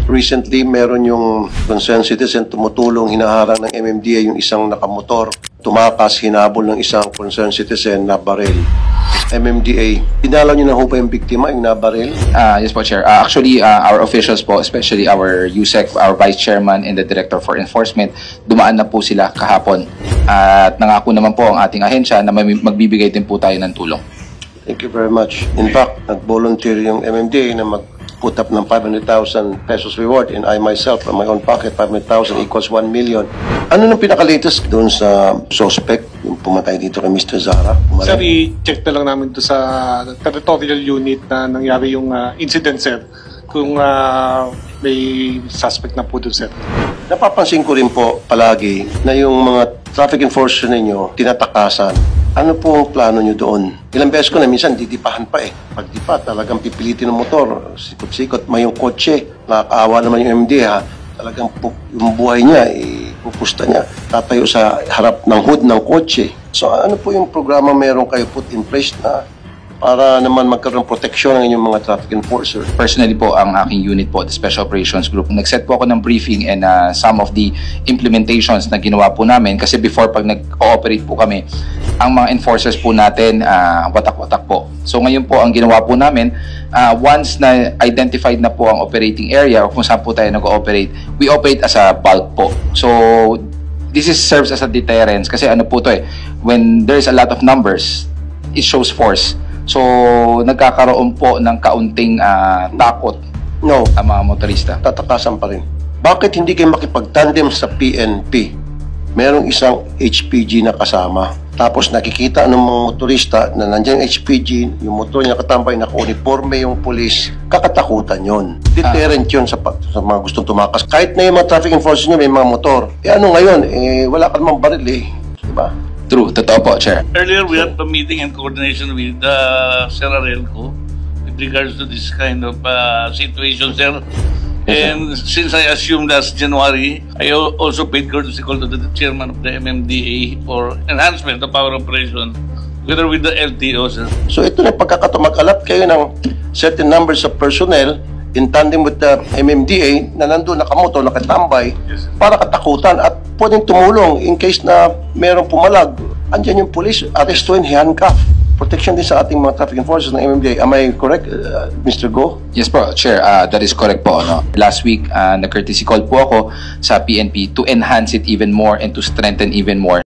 Recently, meron yung concerned citizen tumutulong, hinaharang ng MMDA yung isang nakamotor. Tumakas, hinabol ng isang concerned citizen na baril. MMDA, pinalaw nyo na ho ba yung biktima, yung nabaril? Yes po, Chair. Actually, our officials po, especially our USEC, our Vice Chairman and the Director for Enforcement, dumaan na po sila kahapon. At nangako naman po ang ating ahensya na magbibigay din po tayo ng tulong. Thank you very much. In fact, nag-volunteer yung MMDA na mag-put up ng 500,000 pesos reward, and I myself, from my own pocket, 500,000 equals 1 million. Ano nung pinaka-latest doon sa suspect, yung pumatay dito kay Mr. Zara? Sir, i-check na lang namin to sa territorial unit na nangyari yung incident, sir. Kung may suspect na po doon, sir. Napapansin ko rin po palagi na yung mga traffic enforcer ninyo tinatakasan. Ano po ang plano nyo doon? Ilang beses ko na minsan didipahan pa eh. Pag dipa, talagang pipilitin ng motor, sikot-sikot, may yung kotse, nakakaawa naman yung MD ha. Talagang yung buhay niya, pupusta niya, tatayo sa harap ng hood ng kotse. So ano po yung programa meron kayo put in place na para naman magkaroon ng proteksyon ng inyong mga traffic enforcer? Personally po, ang aking unit po, the Special Operations Group, nag-set po ako ng briefing and some of the implementations na ginawa po namin. Kasi before, pag nag-ooperate po kami, ang mga enforcers po natin, watak-watak po. So ngayon po, ang ginawa po namin, once na identified na po ang operating area o kung saan po tayo nag-ooperate, we operate as a bulk po. So this serves as a deterrence kasi ano po to eh, when there's a lot of numbers, it shows force. So, nagkakaroon po ng kaunting takot ang mga motorista. Tatakasan pa rin. Bakit hindi kayo makipag-tandem sa PNP? Merong isang HPG na kasama. Tapos nakikita ng mga motorista na nandiyan HPG, yung motor niya nakatambay, naka-uniforme yung pulis, kakatakutan yon. Deterrent yun sa mga gustong tumakas. Kahit na yung mga traffic enforcers niya may mga motor. Ano ngayon? Wala ka namang baril eh. Diba? True, totoo po, Chair. Earlier, we had a meeting in coordination with Sarah Relco with regards to this kind of situation, sir. And since I assumed last January, I also paid courtesy call to the chairman of the MMDA for enhancement of our operation, together with the LTO, sir. So ito na pagkakataon, mag-alap kayo ng certain numbers of personnel in tandem with the MMDA na nandun nakamoto, nakatambay, para katakutan at pwedeng tumulong in case na merong pumalag. Andyan yung police, arrestuin, handcuff. Protection din sa ating mga traffic enforcers ng MMDA. Am I correct, Mr. Go? Yes po, Chair. That is correct po. No? Last week, nag-courtesy call po ako sa PNP to enhance it even more and to strengthen even more.